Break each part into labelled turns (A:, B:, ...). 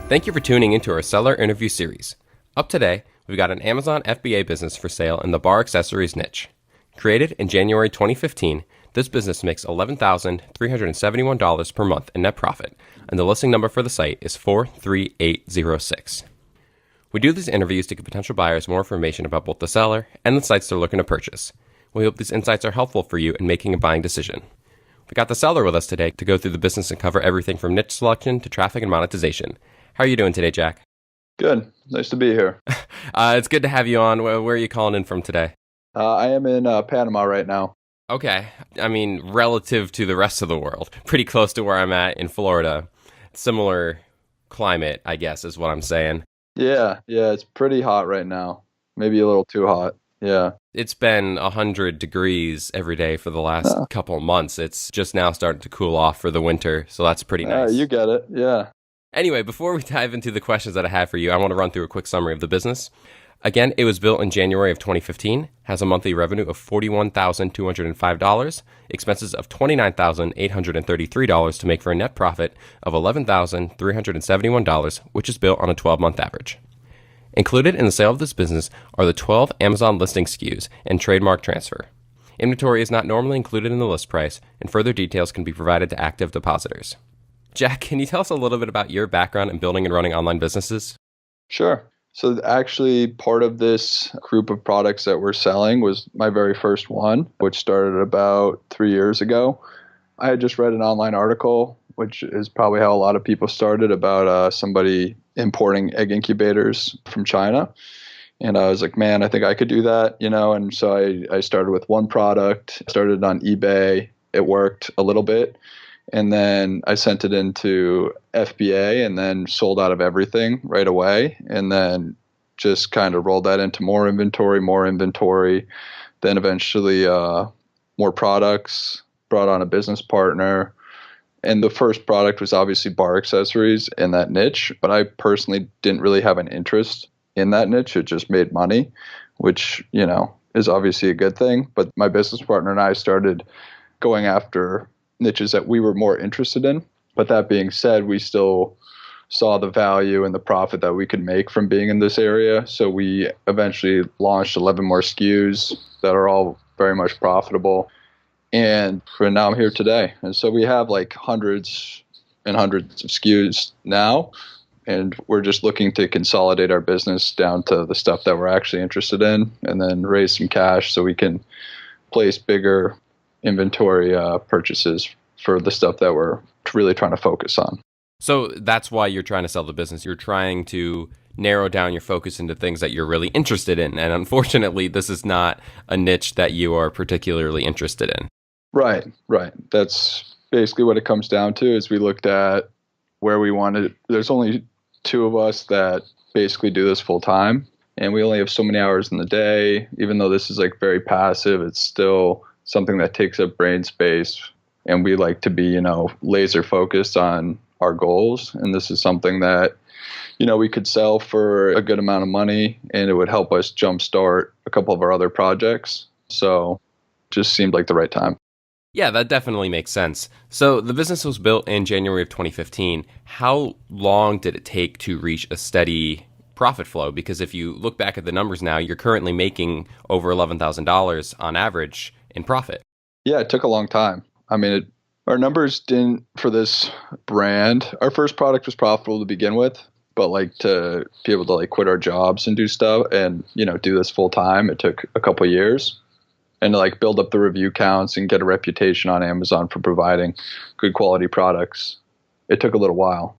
A: Thank you for tuning into our seller interview series. Up today, we've got an Amazon FBA business for sale in the bar accessories niche. Created in January 2015, this business makes $11,371 per month in net profit, and the listing number for the site is 43806. We do these interviews to give potential buyers more information about both the seller and the sites they're looking to purchase. We hope these insights are helpful for you in making a buying decision. We got the seller with us today to go through the business and cover everything from niche selection to traffic and monetization. How are you doing today, Jack?
B: Good. Nice to be here.
A: It's good to have you on. Where are you calling in from today?
B: I am in Panama right now.
A: Okay. I mean, relative to the rest of the world, pretty close to where I'm at in Florida. Similar climate, I guess, is what I'm saying.
B: Yeah, it's pretty hot right now. Maybe a little too hot. Yeah.
A: It's been 100 degrees every day for the last couple of months. It's just now starting to cool off for the winter, so that's pretty nice.
B: You get it. Yeah.
A: Anyway, before we dive into the questions that I have for you, I want to run through a quick summary of the business. Again, it was built in January of 2015, has a monthly revenue of $41,205, expenses of $29,833 to make for a net profit of $11,371, which is built on a 12-month average. Included in the sale of this business are the 12 Amazon listing SKUs and trademark transfer. Inventory is not normally included in the list price, and further details can be provided to active depositors. Jack, can you tell us a little bit about your background in building and running online businesses?
B: Sure. So actually part of this group of products that we're selling was my very first one, which started about 3 years ago. I had just read an online article, which is probably how a lot of people started, about somebody importing egg incubators from China. And I was like, man, I think I could do that, And so I started with one product, started on eBay. It worked a little bit. And then I sent it into FBA and then sold out of everything right away. And then just kind of rolled that into more inventory. Then eventually more products, brought on a business partner. And the first product was obviously bar accessories in that niche. But I personally didn't really have an interest in that niche. It just made money, which, is obviously a good thing. But my business partner and I started going after niches that we were more interested in. But that being said, we still saw the value and the profit that we could make from being in this area. So we eventually launched 11 more SKUs that are all very much profitable. And for now I'm here today. And so we have like hundreds and hundreds of SKUs now. And we're just looking to consolidate our business down to the stuff that we're actually interested in and then raise some cash so we can place bigger inventory purchases for the stuff that we're really trying to focus on.
A: So that's why you're trying to sell the business. You're trying to narrow down your focus into things that you're really interested in. And unfortunately, this is not a niche that you are particularly interested in.
B: Right. That's basically what it comes down to. Is we looked at where we wanted. There's only two of us that basically do this full time. And we only have so many hours in the day. Even though this is like very passive, it's still something that takes up brain space. And we like to be, laser focused on our goals. And this is something that, we could sell for a good amount of money and it would help us jumpstart a couple of our other projects. So just seemed like the right time.
A: Yeah, that definitely makes sense. So the business was built in January of 2015. How long did it take to reach a steady profit flow? Because if you look back at the numbers now, you're currently making over $11,000 on average in profit.
B: Yeah, it took a long time. I mean, our numbers didn't, for this brand, our first product was profitable to begin with, but like to be able to like quit our jobs and do stuff and, do this full time, it took a couple of years. And to like build up the review counts and get a reputation on Amazon for providing good quality products, it took a little while.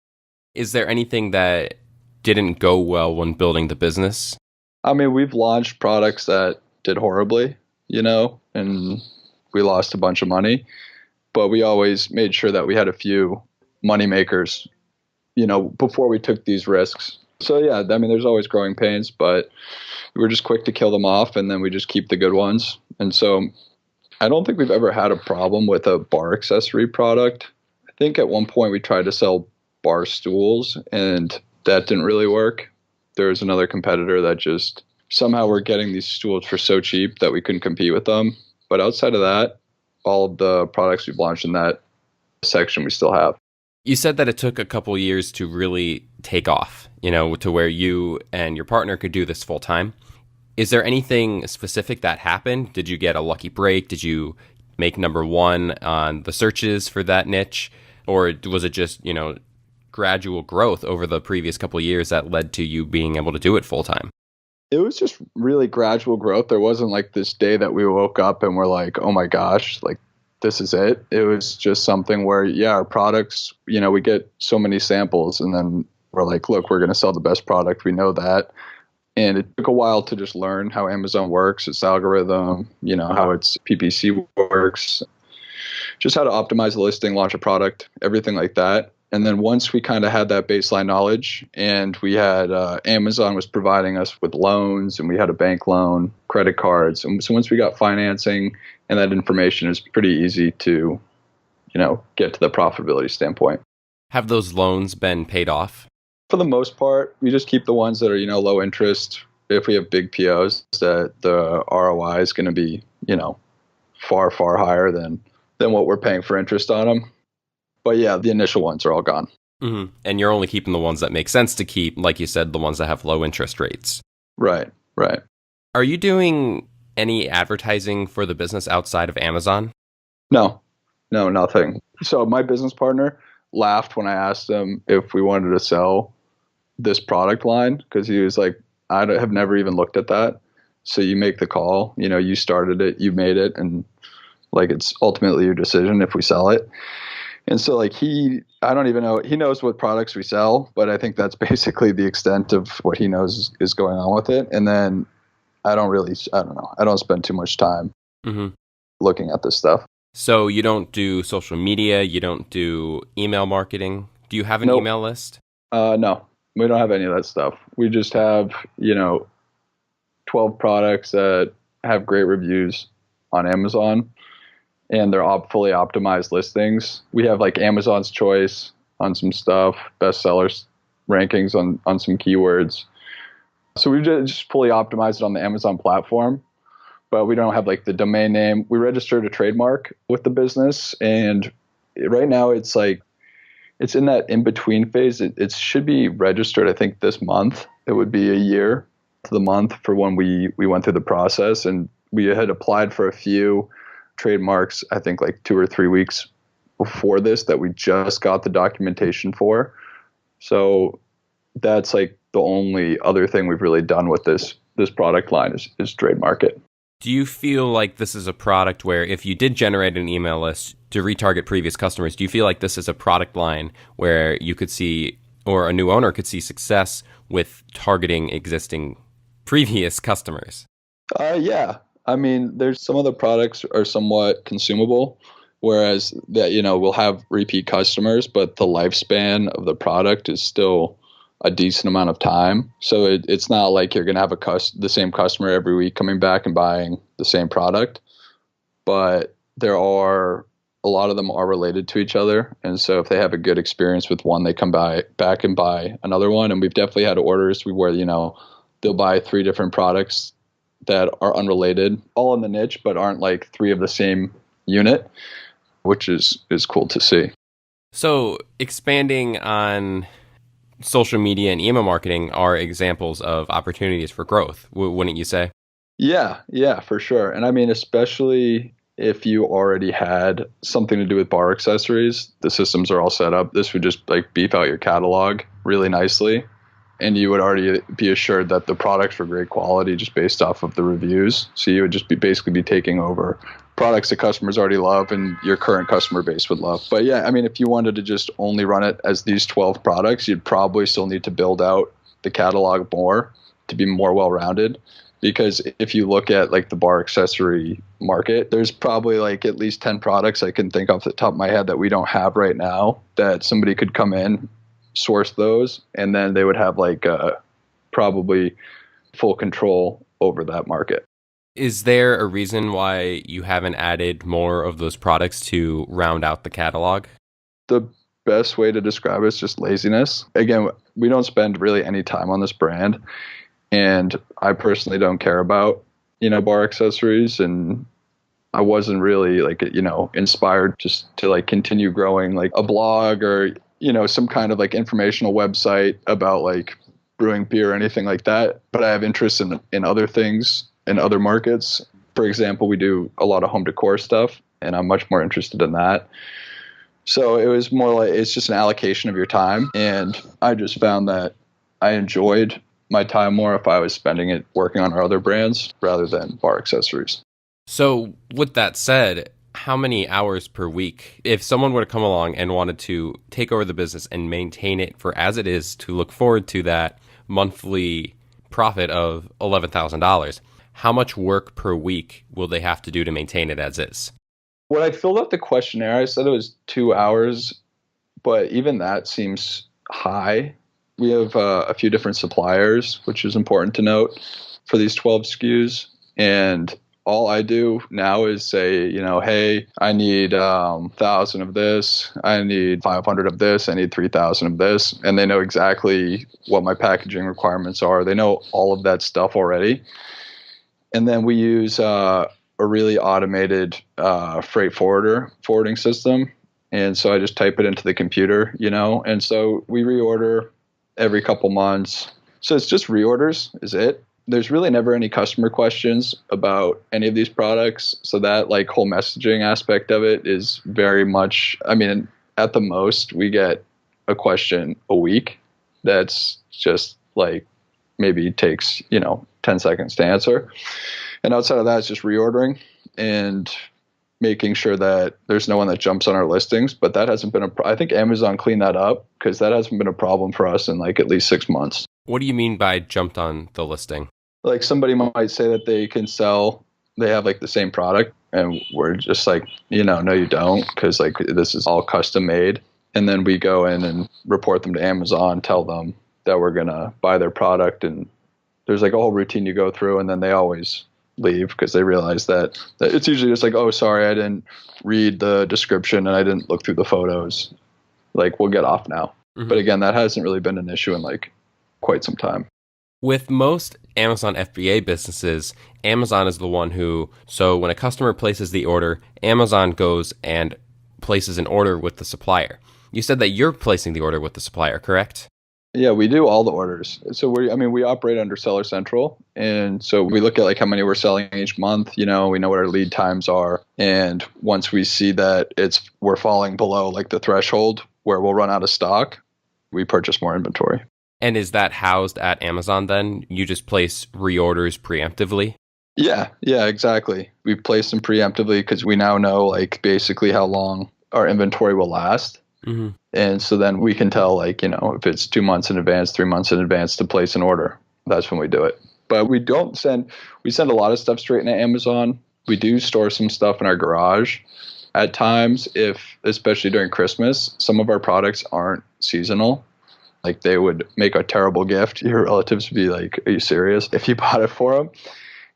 A: Is there anything that didn't go well when building the business?
B: I mean, we've launched products that did horribly, and we lost a bunch of money. But we always made sure that we had a few money makers, before we took these risks. So yeah, I mean, there's always growing pains, but we're just quick to kill them off, and then we just keep the good ones. And so I don't think we've ever had a problem with a bar accessory product. I think at one point we tried to sell bar stools, and that didn't really work. There was another competitor that just somehow were getting these stools for so cheap that we couldn't compete with them. But outside of that, all of the products we've launched in that section we still have.
A: You said that it took a couple years to really take off, to where you and your partner could do this full time. Is there anything specific that happened? Did you get a lucky break? Did you make number one on the searches for that niche? Or was it just, gradual growth over the previous couple of years that led to you being able to do it full time?
B: It was just really gradual growth. There wasn't like this day that we woke up and we're like, oh my gosh, like this is it. It was just something where, yeah, our products, we get so many samples and then we're like, look, we're going to sell the best product. We know that. And it took a while to just learn how Amazon works, its algorithm, how its PPC works, just how to optimize the listing, launch a product, everything like that. And then once we kind of had that baseline knowledge and we had Amazon was providing us with loans and we had a bank loan, credit cards. And so once we got financing and that information, is pretty easy to, get to the profitability standpoint.
A: Have those loans been paid off?
B: For the most part, we just keep the ones that are, low interest. If we have big POs, that the ROI is going to be, far, far higher than what we're paying for interest on them. But yeah, the initial ones are all gone.
A: Mm-hmm. And you're only keeping the ones that make sense to keep, like you said, the ones that have low interest rates.
B: Right.
A: Are you doing any advertising for the business outside of Amazon?
B: No, nothing. So my business partner laughed when I asked him if we wanted to sell this product line, because he was like, I have never even looked at that. So you make the call, you started it, you made it, and like it's ultimately your decision if we sell it. And so like I don't even know, he knows what products we sell, but I think that's basically the extent of what he knows is going on with it. And then I don't know. I don't spend too much time looking at this stuff.
A: So you don't do social media, you don't do email marketing. Do you have an email list?
B: No, we don't have any of that stuff. We just have, 12 products that have great reviews on Amazon. And they're fully optimized listings. We have like Amazon's choice on some stuff, bestsellers rankings on some keywords. So we just fully optimized it on the Amazon platform, but we don't have like the domain name. We registered a trademark with the business, and right now it's in that in-between phase. It should be registered, I think, this month. It would be a year to the month for when we went through the process, and we had applied for a few trademarks, I think like 2 or 3 weeks before this, that we just got the documentation for. So that's like the only other thing we've really done with this product line is trademark it.
A: Do you feel like this is a product where if you did generate an email list to retarget previous customers, do you feel like this is a product line where you could see, or a new owner could see success with targeting existing previous customers?
B: Yeah. I mean, there's some of the products are somewhat consumable, whereas that, we'll have repeat customers, but the lifespan of the product is still a decent amount of time. So it's not like you're going to have the same customer every week coming back and buying the same product, but a lot of them are related to each other. And so if they have a good experience with one, they come back and buy another one. And we've definitely had orders where, they'll buy 3 different products that are unrelated, all in the niche, but aren't like 3 of the same unit, which is cool to see.
A: So expanding on social media and email marketing are examples of opportunities for growth, wouldn't you say?
B: Yeah, for sure. And I mean, especially if you already had something to do with bar accessories, the systems are all set up. This would just like beef out your catalog really nicely. And you would already be assured that the products were great quality just based off of the reviews. So you would just basically be taking over products that customers already love and your current customer base would love. But yeah, I mean, if you wanted to just only run it as these 12 products, you'd probably still need to build out the catalog more to be more well-rounded. Because if you look at like the bar accessory market, there's probably like at least 10 products I can think off the top of my head that we don't have right now that somebody could come in, source those, and then they would have like probably full control over that market.
A: Is there a reason why you haven't added more of those products to round out the catalog?
B: The best way to describe it is just laziness. Again, we don't spend really any time on this brand, and I personally don't care about, bar accessories, and I wasn't really like, inspired just to like continue growing like a blog or, some kind of like informational website about like brewing beer or anything like that. But I have interest in other things in other markets. For example, we do a lot of home decor stuff, and I'm much more interested in that. So it was more like it's just an allocation of your time. And I just found that I enjoyed my time more if I was spending it working on our other brands rather than bar accessories.
A: So with that said, how many hours per week, if someone were to come along and wanted to take over the business and maintain it for as it is to look forward to that monthly profit of $11,000, how much work per week will they have to do to maintain it as is?
B: When I filled out the questionnaire, I said it was 2 hours, but even that seems high. We have a few different suppliers, which is important to note for these 12 SKUs. And all I do now is say, hey, I need 1,000 of this. I need 500 of this. I need 3,000 of this. And they know exactly what my packaging requirements are. They know all of that stuff already. And then we use a really automated freight forwarding system. And so I just type it into the computer, and so we reorder every couple months. So it's just reorders is it. There's really never any customer questions about any of these products. So that like whole messaging aspect of it is very much, at the most we get a question a week. That's just like maybe takes, 10 seconds to answer. And outside of that, it's just reordering and making sure that there's no one that jumps on our listings. But that hasn't been I think Amazon cleaned that up because that hasn't been a problem for us in like at least 6 months.
A: What do you mean by jumped on the listing?
B: Like somebody might say that they have like the same product, and we're just like, no, you don't, because like this is all custom made. And then we go in and report them to Amazon, tell them that we're going to buy their product. And there's like a whole routine you go through, and then they always leave because they realize that it's usually just like, oh, sorry, I didn't read the description and I didn't look through the photos. Like, we'll get off now. Mm-hmm. But again, that hasn't really been an issue in like quite some time.
A: With most Amazon FBA businesses, Amazon is the one so when a customer places the order, Amazon goes and places an order with the supplier. You said that you're placing the order with the supplier, correct?
B: Yeah, we do all the orders. So we operate under Seller Central. And so we look at like how many we're selling each month, we know what our lead times are. And once we see that we're falling below like the threshold where we'll run out of stock, we purchase more inventory.
A: And is that housed at Amazon then? You just place reorders preemptively?
B: Yeah, exactly. We place them preemptively because we now know like basically how long our inventory will last. Mm-hmm. And so then we can tell like, if it's 2 months in advance, 3 months in advance to place an order. That's when we do it. But we send a lot of stuff straight into Amazon. We do store some stuff in our garage. At times, especially during Christmas, some of our products aren't seasonal. Like they would make a terrible gift. Your relatives would be like, are you serious? If you bought it for them.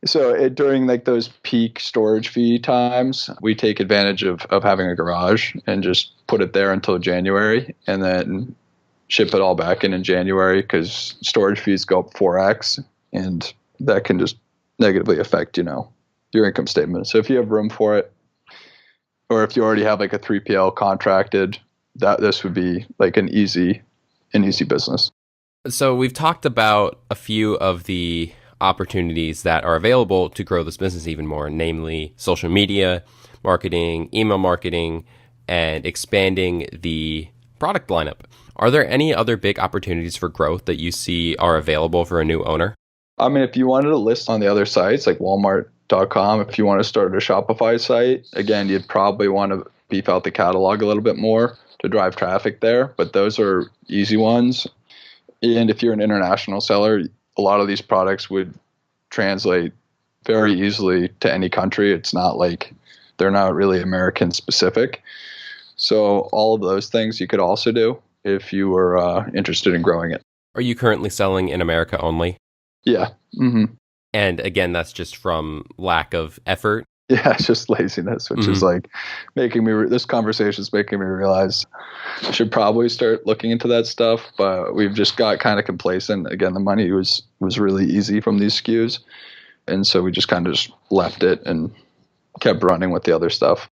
B: So during like those peak storage fee times, we take advantage of having a garage and just put it there until January and then ship it all back in January because storage fees go up 4x and that can just negatively affect, your income statement. So if you have room for it, or if you already have like a 3PL contracted, this would be like an easy business.
A: So we've talked about a few of the opportunities that are available to grow this business even more, namely social media, marketing, email marketing, and expanding the product lineup. Are there any other big opportunities for growth that you see are available for a new owner?
B: If you wanted to list on the other sites like Walmart.com, if you want to start a Shopify site, again, you'd probably want to beef out the catalog a little bit more to drive traffic there, but those are easy ones. And if you're an international seller, a lot of these products would translate very easily to any country. It's not like they're not really American specific. So all of those things you could also do if you were interested in growing it.
A: Are you currently selling in America only?
B: Yeah. Mm-hmm.
A: And again, that's just from lack of effort?
B: Yeah, it's just laziness, which is like this conversation is making me realize I should probably start looking into that stuff, but we've just got kind of complacent. Again, the money was really easy from these SKUs. And so we just kind of just left it and kept running with the other stuff.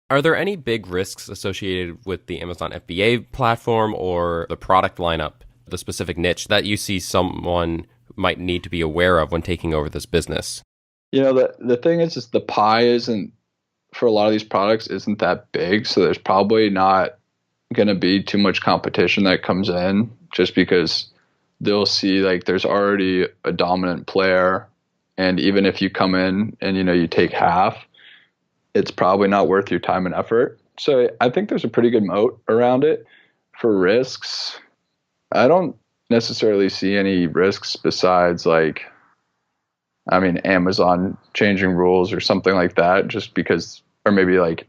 A: Are there any big risks associated with the Amazon FBA platform or the product lineup, the specific niche that you see someone might need to be aware of when taking over this business?
B: The thing is the pie isn't, for a lot of these products, isn't that big. So there's probably not going to be too much competition that comes in, just because they'll see like there's already a dominant player. And even if you come in and, you take half, it's probably not worth your time and effort. So I think there's a pretty good moat around it. For risks, I don't necessarily see any risks besides Amazon changing rules or something like that, just because, or maybe like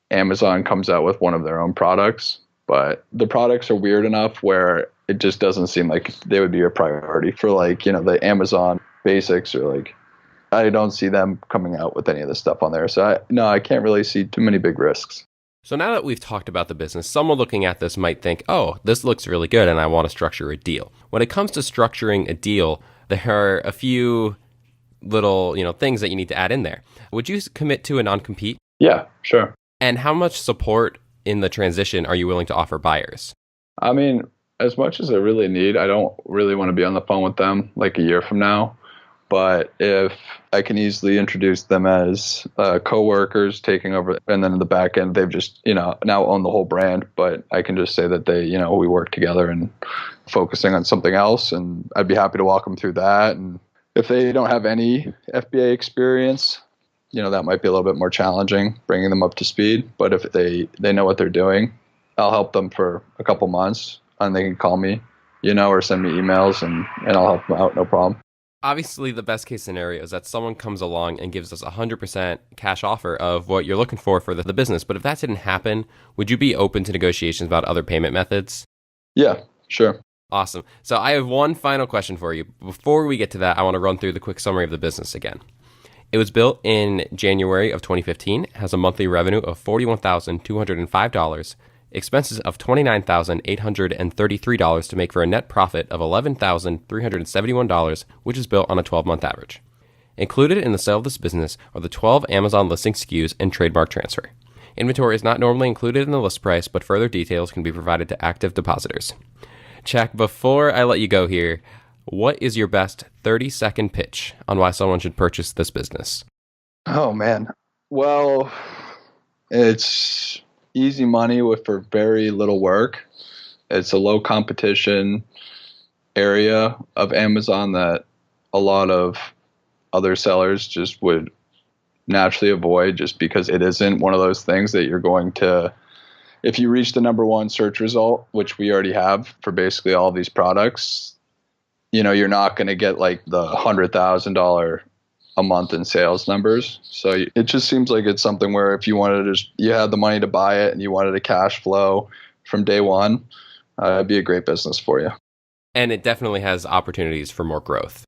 B: Amazon comes out with one of their own products, but the products are weird enough where it just doesn't seem like they would be a priority for the Amazon basics, or I don't see them coming out with any of this stuff on there. So I can't really see too many big risks.
A: So now that we've talked about the business, someone looking at this might think, oh, this looks really good and I want to structure a deal. When it comes to structuring a deal, there are a few little, things that you need to add in there. Would you commit to a non-compete?
B: Yeah, sure.
A: And how much support in the transition are you willing to offer buyers?
B: I mean, as much as I really need, I don't really want to be on the phone with them like a year from now. But if I can easily introduce them as coworkers taking over, and then in the back end, they've just, now own the whole brand, but I can just say that they, we work together and focusing on something else. And I'd be happy to walk them through that. And if they don't have any FBA experience, that might be a little bit more challenging, bringing them up to speed. But if they know what they're doing, I'll help them for a couple months, and they can call me, or send me emails, and I'll help them out, no problem.
A: Obviously, the best case scenario is that someone comes along and gives us 100% cash offer of what you're looking for the business. But if that didn't happen, would you be open to negotiations about other payment methods?
B: Yeah, sure.
A: Awesome. So I have one final question for you. Before we get to that, I want to run through the quick summary of the business again. It was built in January of 2015, has a monthly revenue of $41,205, expenses of $29,833 to make for a net profit of $11,371, which is built on a 12-month average. Included in the sale of this business are the 12 Amazon listing SKUs and trademark transfer. Inventory is not normally included in the list price, but further details can be provided to active depositors. Jack, before I let you go here, what is your best 30-second pitch on why someone should purchase this business?
B: Oh, man. Well, it's easy money for very little work. It's a low competition area of Amazon that a lot of other sellers just would naturally avoid, just because it isn't one of those things that you're going to, if you reach the number one search result, which we already have for basically all these products, you're not going to get like the $100,000 a month in sales numbers. So it just seems like it's something where if you had the money to buy it and you wanted a cash flow from day one, it'd be a great business for you.
A: And it definitely has opportunities for more growth.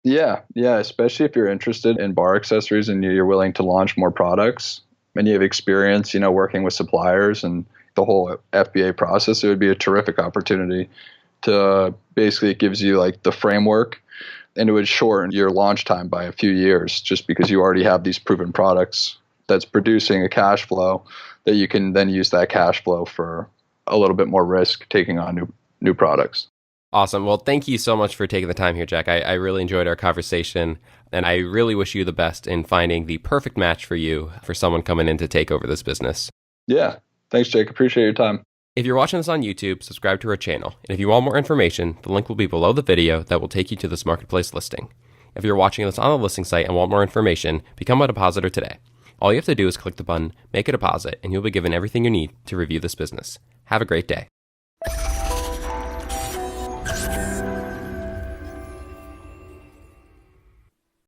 B: Yeah, especially if you're interested in bar accessories and you're willing to launch more products and you have experience, working with suppliers and the whole FBA process. It would be a terrific opportunity to basically, it gives you like the framework, and it would shorten your launch time by a few years, just because you already have these proven products that's producing a cash flow that you can then use that cash flow for a little bit more risk taking on new products.
A: Awesome. Well, thank you so much for taking the time here, Jack. I really enjoyed our conversation, and I really wish you the best in finding the perfect match for you, for someone coming in to take over this business.
B: Yeah. Thanks, Jake. Appreciate your time.
A: If you're watching this on YouTube, subscribe to our channel. And if you want more information, the link will be below the video that will take you to this marketplace listing. If you're watching this on the listing site and want more information, become a depositor today. All you have to do is click the button, make a deposit, and you'll be given everything you need to review this business. Have a great day.